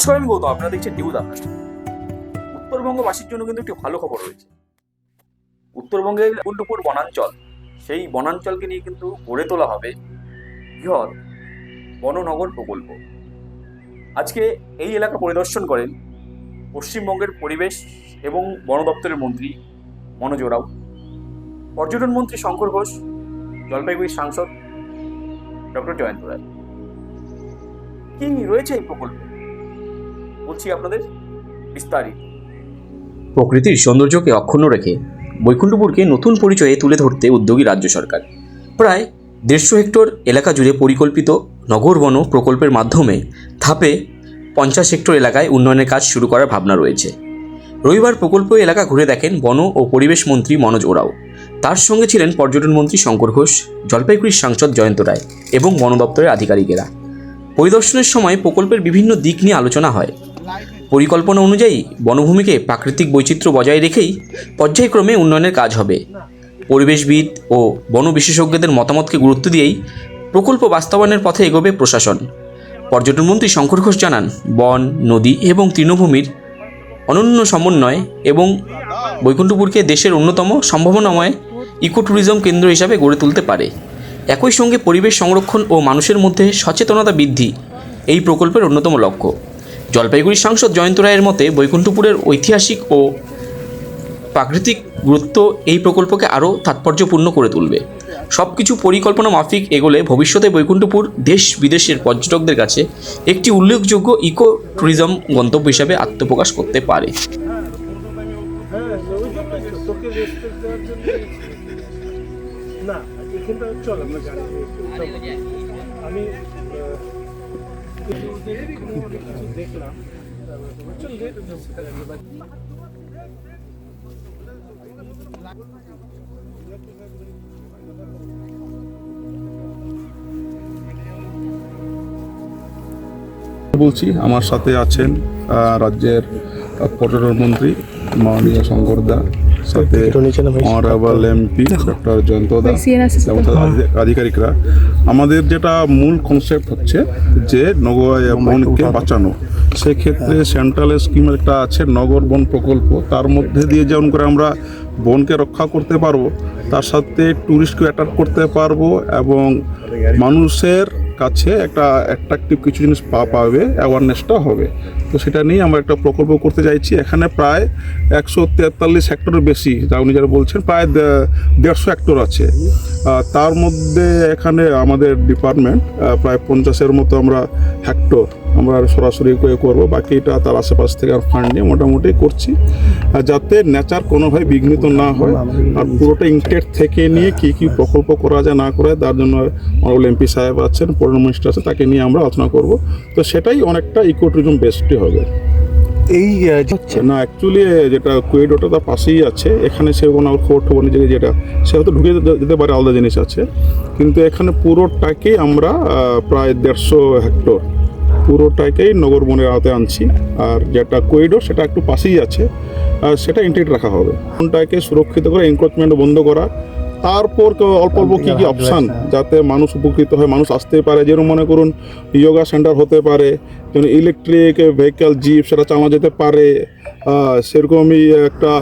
নমস্কার, আমি গৌতম। আপনারা দেখছেন নিউজ আপডেট। উত্তরবঙ্গবাসীর জন্য কিন্তু একটি ভালো খবর রয়েছে। উত্তরবঙ্গের বৈকুণ্ঠপুর বনাঞ্চল, সেই বনাঞ্চলকে নিয়ে কিন্তু গড়ে তোলা হবে বৃহৎ বননগর প্রকল্প। আজকে এই এলাকা পরিদর্শন করেন পশ্চিমবঙ্গের পরিবেশ এবং বন দপ্তরের মন্ত্রী মনোজ ওরাও, পর্যটন মন্ত্রী শঙ্কর ঘোষ, জলপাইগুড়ির সাংসদ ডক্টর জয়ন্ত রায়। কি রয়েছে এই প্রকল্পে বলছি আপনাদের বিস্তারিত। প্রকৃতির সৌন্দর্যকে অক্ষুণ্ণ রেখে বৈকুণ্ঠপুরকে নতুন পরিচয়ে তুলে ধরতে উদ্যোগী রাজ্য সরকার। প্রায় 150 হেক্টর এলাকা জুড়ে পরিকল্পিত নগর বন প্রকল্পের মাধ্যমে ধাপে 50 হেক্টর এলাকায় উন্নয়নের কাজ শুরু করার ভাবনা রয়েছে। রবিবার প্রকল্প এলাকা ঘুরে দেখেন বন ও পরিবেশ মন্ত্রী মনোজ ওরাও। তার সঙ্গে ছিলেন পর্যটন মন্ত্রী শঙ্কর ঘোষ, জলপাইগুড়ির সাংসদ জয়ন্ত রায় এবং বন দপ্তরের আধিকারিকেরা। পরিদর্শনের সময় প্রকল্পের বিভিন্ন দিক নিয়ে আলোচনা হয়। পরিকল্পনা অনুযায়ী বনভূমিকে প্রাকৃতিক বৈচিত্র্য বজায় রেখেই পর্যায়ক্রমে উন্নয়নের কাজ হবে। পরিবেশবিদ ও বন বিশেষজ্ঞদের মতামতকে গুরুত্ব দিয়েই প্রকল্প বাস্তবায়নের পথে এগোবে প্রশাসন। পর্যটনমন্ত্রী শঙ্কর ঘোষ জানান, বন, নদী এবং তৃণভূমির অনন্য সমন্বয় এবং বৈকুণ্ঠপুরকে দেশের অন্যতম সম্ভাবনাময় ইকো ট্যুরিজম কেন্দ্র হিসাবে গড়ে তুলতে পারে। একই সঙ্গে পরিবেশ সংরক্ষণ ও মানুষের মধ্যে সচেতনতা বৃদ্ধি এই প্রকল্পের অন্যতম লক্ষ্য। জলপাইগুড়ির সাংসদ জয়ন্ত রায়ের মতে বৈকুণ্ঠপুরের ঐতিহাসিক ও প্রাকৃতিক গুরুত্ব এই প্রকল্পকে আরও তাৎপর্যপূর্ণ করে তুলবে। সব কিছু পরিকল্পনা মাফিক এগোলে ভবিষ্যতে বৈকুণ্ঠপুর দেশ বিদেশের পর্যটকদের কাছে একটি উল্লেখযোগ্য ইকো ট্যুরিজম গন্তব্য হিসাবে আত্মপ্রকাশ করতে পারে। বলছি আমার সাথে আছেন রাজ্যের পর্যটন মন্ত্রী মাননীয় শঙ্কর দা, সাথে অনারেবল এমপি ডক্টর জয়ন্ত দা এবং আধিকারিকরা। আমাদের যেটা মূল কনসেপ্ট হচ্ছে যে বনকে বাঁচানো। সেক্ষেত্রে সেন্ট্রাল স্কিমের একটা আছে নগর বন প্রকল্প, তার মধ্যে দিয়ে যেমন করে আমরা বনকে রক্ষা করতে পারবো, তার সাথে ট্যুরিস্টকে অ্যাট্রাক্ট করতে পারবো এবং মানুষের কাছে একটা অ্যাট্রাকটিভ কিছু জিনিস পাবে, অ্যাওয়ারনেসটা হবে। তো সেটা নিয়ে আমরা একটা প্রকল্প করতে চাইছি। এখানে প্রায় 143 হেক্টরের বেশি, যা উনি যারা বলছেন, প্রায় 150 হেক্টর আছে। তার মধ্যে এখানে আমাদের ডিপার্টমেন্ট প্রায় 50-এর মতো আমরা হেক্টর আমরা সরাসরি করবো, বাকিটা তার আশেপাশ থেকে আর ফান্ড নিয়ে মোটামুটি করছি, যাতে নেচার কোনোভাবে বিঘ্নিত না হয়। আর পুরোটা ইনটেক্ট থেকে নিয়ে কী কী প্রকল্প করা যায় না করা যায়, তার জন্য অনারেবল এমপি সাহেব আছেন, পর্যটন মিনিস্টার আছে, তাকে নিয়ে আমরা আলোচনা করব। তো সেটাই অনেকটা ইকো ট্যুরিজম বেসডই হবে। এই হচ্ছে না, অ্যাকচুয়ালি যেটা কুয়েডোটা তার পাশেই আছে, এখানে সে কোনো খবর ঠবর নিজেকে যেটা সে হয়তো ঢুকে যেতে পারে, আলাদা জিনিস আছে। কিন্তু এখানে পুরোটাকেই আমরা প্রায় 150 হেক্টর পুরোটাকেই নগর বনের আওতায় আনছি। আর যেটা করিডোর সেটা একটু পাশেই আছে, সেটা ইন্টিগ্রেট রাখা হবে। বনটাকে সুরক্ষিত করে এনক্রোচমেন্ট বন্ধ করা, তারপর অল্প অল্প কী কী অপশান যাতে মানুষ উপকৃত হয়, মানুষ আসতে পারে। যেরকম মনে করুন যোগা সেন্টার হতে পারে, যেমন ইলেকট্রিক ভেহিক্যাল জিপ সেটা চালা যেতে পারে। সেরকমই একটা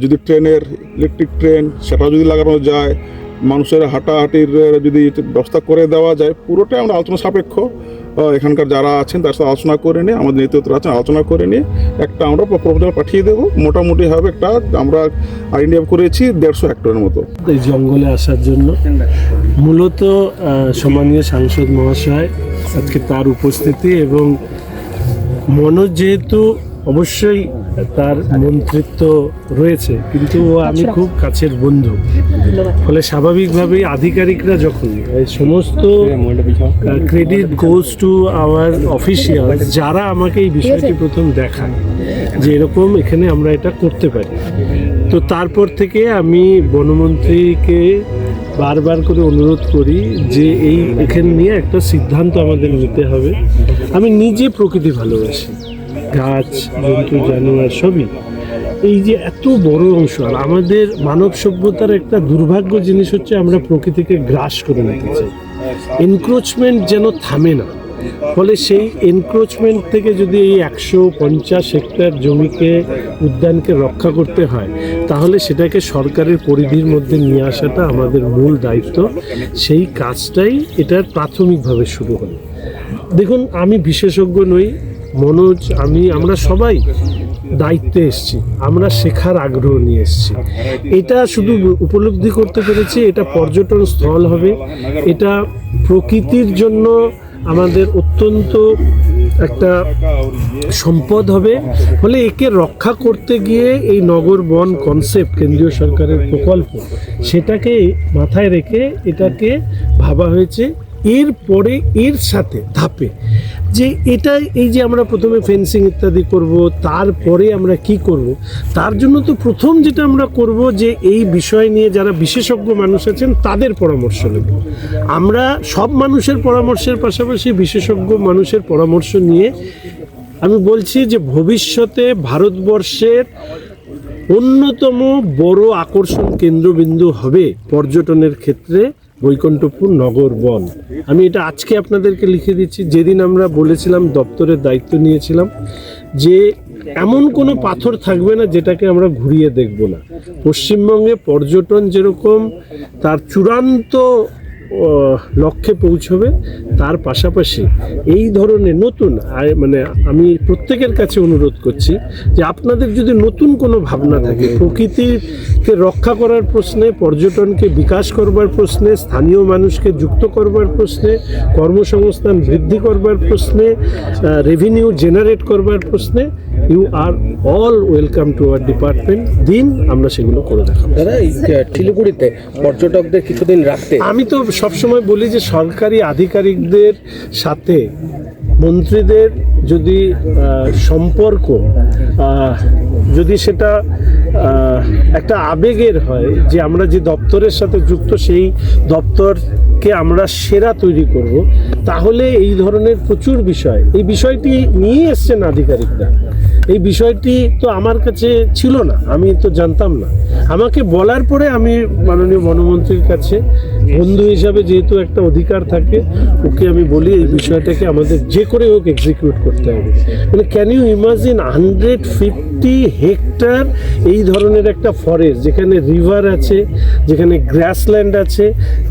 যদি ট্রেনের ইলেকট্রিক ট্রেন সেটা যদি লাগানো যায়, মানুষের হাঁটাহাঁটির যদি ব্যবস্থা করে দেওয়া যায়, পুরোটাই আমরা আলোচনা সাপেক্ষ এখানকার যারা আছেন তার সাথে আলোচনা করে নিয়ে, আমাদের নেতৃত্ব আছেন, আলোচনা করে নিয়ে একটা আমরা প্রপোজাল পাঠিয়ে দেবো। মোটামুটি হবে একটা আমরা আইডিয়া করেছি 150 হেক্টরের মতো। এই জঙ্গলে আসার জন্য মূলত সম্মানীয় সাংসদ মহাশয় আজকে তার উপস্থিতি এবং মনোজ যেহেতু অবশ্যই তার মন্ত্রিত্ব রয়েছে, কিন্তু আমি খুব কাছের বন্ধু, ফলে স্বাভাবিকভাবেই আধিকারিকরা যখন এই সমস্ত credit goes to our official, যারা আমাকে এই বিষয়টি প্রথম দেখায় যে এরকম এখানে আমরা এটা করতে পারি। তো তারপর থেকে আমি বনমন্ত্রীকে বারবার করে অনুরোধ করি যে এখানে নিয়ে একটা সিদ্ধান্ত আমাদের নিতে হবে। আমি নিজে প্রকৃতি ভালোবাসি, গাছ, জন্তু, জানোয়ার সবই। এই যে এত বড় অংশ, আর আমাদের মানব সভ্যতার একটা দুর্ভাগ্য জিনিস হচ্ছে আমরা প্রকৃতিকে গ্রাস করে নিতে চাই। এনক্রোচমেন্ট যেন থামে না। ফলে সেই এনক্রোচমেন্ট থেকে যদি এই 150 হেক্টর জমিকে উদ্যানকে রক্ষা করতে হয়, তাহলে সেটাকে সরকারের পরিধির মধ্যে নিয়ে আসাটা আমাদের মূল দায়িত্ব। সেই কাজটাই এটার প্রাথমিকভাবে শুরু হলো। দেখুন, আমি বিশেষজ্ঞ নই, মনোজ, আমরা সবাই দায়িত্বে এসেছি, আমরা শেখার আগ্রহ নিয়ে এসেছি। এটা শুধু উপলব্ধি করতে পেরেছি এটা পর্যটন স্থল হবে, এটা প্রকৃতির জন্য আমাদের অত্যন্ত একটা সম্পদ হবে। ফলে একে রক্ষা করতে গিয়ে এই নগর বন কনসেপ্ট, কেন্দ্রীয় সরকারের প্রকল্প, সেটাকে মাথায় রেখে এটাকে ভাবা হয়েছে। এরপরে এর সাথে ধাপে যে এটা এই যে আমরা প্রথমে ফেন্সিং ইত্যাদি করব, তারপরে আমরা কি করব, তার জন্য তো প্রথম যেটা আমরা করব যে এই বিষয় নিয়ে যারা বিশেষজ্ঞ মানুষ আছেন তাদের পরামর্শ নেব। আমরা সব মানুষের পরামর্শের পাশাপাশি বিশেষজ্ঞ মানুষের পরামর্শ নিয়ে আমি বলছি যে ভবিষ্যতে ভারতবর্ষের অন্যতম বড় আকর্ষণ কেন্দ্রবিন্দু হবে পর্যটনের ক্ষেত্রে বৈকুণ্ঠপুর নগর বন। আমি এটা আজকে আপনাদেরকে লিখে দিচ্ছি। যেদিন আমরা বলেছিলাম, দপ্তরের দায়িত্ব নিয়েছিলাম, যে এমন কোনো পাথর থাকবে না যেটাকে আমরা ঘুরিয়ে দেখব না। পশ্চিমবঙ্গে পর্যটন যেরকম তার চূড়ান্ত লক্ষ্যে পৌঁছবে, তার পাশাপাশি এই ধরনের নতুন আমি প্রত্যেকের কাছে অনুরোধ করছি যে আপনাদের যদি নতুন কোনো ভাবনা থাকে প্রকৃতিকে রক্ষা করার প্রশ্নে, পর্যটনকে বিকাশ করবার প্রশ্নে, স্থানীয় মানুষকে যুক্ত করবার প্রশ্নে, কর্মসংস্থান বৃদ্ধি করবার প্রশ্নে, রেভিনিউ জেনারেট করবার প্রশ্নে, you are all welcome to our department. দিন আমরা সেগুলো করে দেখাবো। দাদা, এই শিলিগুড়িতে পর্যটকদের কিছুদিন রাখতে, আমি তো সবসময় বলি যে সরকারি আধিকারিকদের সাথে মন্ত্রীদের যদি সম্পর্ক যদি সেটা একটা আবেগের হয়, যে আমরা যে দপ্তরের সাথে যুক্ত সেই দপ্তরকে আমরা সেরা তৈরি করব, তাহলে এই ধরনের প্রচুর বিষয়, এই বিষয়টি নিয়ে এসছেন আধিকারিকরা। এই বিষয়টি তো আমার কাছে ছিল না, আমি তো জানতাম না। আমাকে বলার পরে আমি মাননীয় বনমন্ত্রীর কাছে বন্ধু হিসাবে যেহেতু একটা অধিকার থাকে, ওকে আমি বলি এই বিষয়টাকে আমাদের যে করে হোক এক্সিকিউট করতে হবে। মানে ক্যান ইউ ইমাজিন 150 হেক্টর এই ধরনের একটা ফরেস্ট, যেখানে রিভার আছে, যেখানে গ্রাসল্যান্ড আছে,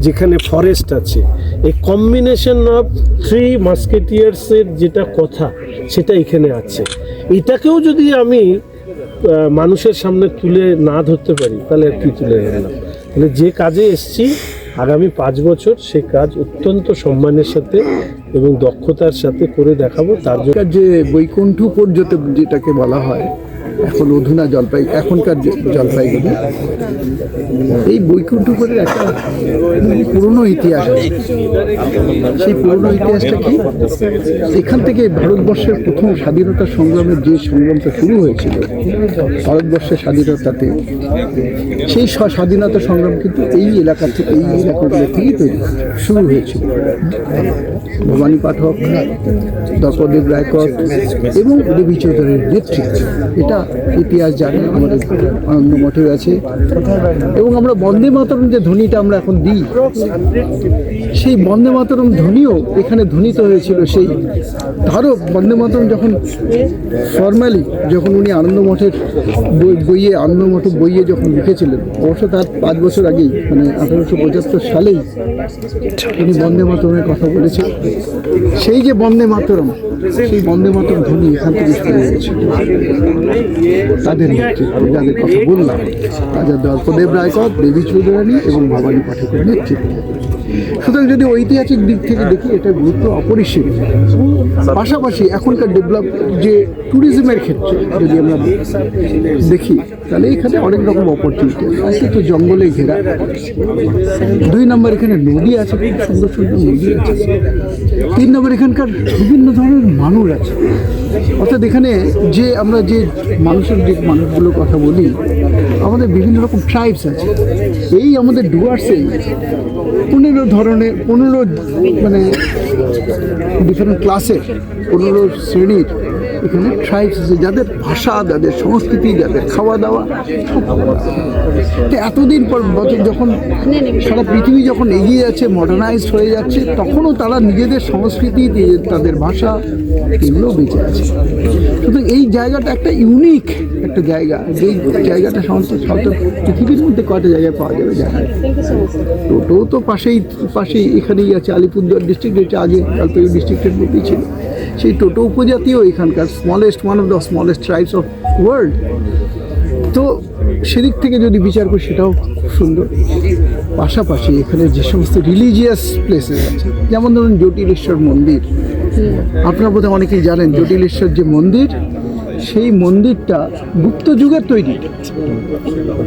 যেখানে ফরেস্ট আছে, এই কম্বিনেশন অফ 3 মাস্কেটিয়ার্সের যেটা কথা সেটা এখানে আছে। এটাকেও যদি আমি মানুষের সামনে তুলে না ধরতে পারি, তাহলে আর কি তুলে ধরলাম? তাহলে যে কাজে এসছি আগামী 5 বছর সে কাজ অত্যন্ত সম্মানের সাথে এবং দক্ষতার সাথে করে দেখাবো। তার জন্য যে বৈকুণ্ঠপুর যেটাকে বলা হয় এখন অধুনা এখনকার জলপাইগুড়ি, এই বৈকুণ্ঠপুরের একটা পুরনো ইতিহাস আছে। সেই পুরনো ইতিহাসটা কি, এখান থেকে ভারতবর্ষের প্রথম স্বাধীনতা সংগ্রামের যে সংগ্রামটা শুরু হয়েছিল ভারতবর্ষের স্বাধীনতাতে, সেই স্বাধীনতা সংগ্রাম কিন্তু এই এলাকাগুলো থেকেই শুরু হয়েছিল। ভবানী পাঠক, দ্রৌপদী রায়কট এবং দেবী চৌধুরীর নেতৃত্বে এটা ইতিহাস জানে, আমাদের আনন্দ মঠে আছে। এবং আমরা বন্দে মাতরম যে ধ্বনিটা আমরা এখন দিই, সেই বন্দে মাতরম ধ্বনিও এখানে ধ্বনিত হয়েছিল। সেই ধরো বন্দে মাতরম যখন উনি আনন্দ মঠের বইয়ে যখন লিখেছিলেন, অবশ্য তার 5 বছর আগেই, মানে 1875 সালেই উনি বন্দে মাতরমের কথা বলেছেন। সেই যে বন্দে মাতরম, সেই বন্দে মাতরম ধ্বনি এখান থেকে শুরু হয়েছিল। তাদের নেতৃত্বে, যাদের কথা বললাম, রাজা দ্রৌপদেব রায়কট, দেবী চৌধুরানী এবং ভবানী পাঠকের নেতৃত্বে। সুতরাং যদি ঐতিহাসিক দিক থেকে দেখি, এটার গুরুত্ব অপরিসীম। পাশাপাশি এখনকার ডেভেলপ যে ট্যুরিজমের ক্ষেত্রে যদি আমরা দেখি, তাহলে এখানে অনেক রকম অপরচুনিটি আছে। তো জঙ্গলে ঘেরা, 2 নম্বর এখানে নদী আছে, খুব সুন্দর সুন্দর নদী আছে। 3 নম্বর এখানকার বিভিন্ন ধরনের মানুষ আছে। অর্থাৎ এখানে যে আমরা যে মানুষগুলোর কথা বলি, আমাদের বিভিন্ন রকম ট্রাইবস আছে। এই আমাদের ডুয়ার্সে 15 মানে ডিফারেন্ট ক্লাসের, 15 শ্রেণীর এখানে ট্রাইবস আছে যাদের ভাষা, যাদের সংস্কৃতি, যাদের খাওয়া দাওয়া সব আলাদা। তো এতদিন পর যখন সারা পৃথিবী যখন এগিয়ে যাচ্ছে, মডার্নাইজড হয়ে যাচ্ছে, তখনও তারা নিজেদের সংস্কৃতি, তাদের ভাষা এগুলো বেঁচে আছে। সুতরাং এই জায়গাটা একটা ইউনিক একটা জায়গা, যেই জায়গাটা সমস্ত পৃথিবীর মধ্যে কয়টা জায়গায় পাওয়া যাবে জায়গা। টোটো তো পাশেই এখানেই আছে, আলিপুরদুয়ার ডিস্ট্রিক্ট, যেটা আগে জলপাইগুড়ি ডিস্ট্রিক্টের মধ্যেই ছিল। সেই টোটো উপজাতিও এখানকার one of the smallest tribes of world. তো সেদিক থেকে যদি বিচার করি সেটাও খুব সুন্দর। পাশাপাশি এখানে যে সমস্ত রিলিজিয়াস প্লেসেস আছে, যেমন ধরুন জটিলেশ্বর মন্দির, আপনারা বোধহয় অনেকেই জানেন জটিলেশ্বর যে মন্দির, সেই মন্দিরটা গুপ্ত যুগের তৈরি,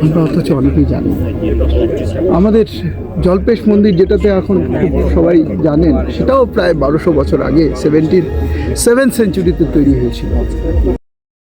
আমরা অথচ অনেকেই জানি না। আমাদের জল্পেশ মন্দির, যেটাতে এখন সবাই জানেন, সেটাও প্রায় 1200 বছর আগে 7th সেঞ্চুরিতে তৈরি হয়েছিল।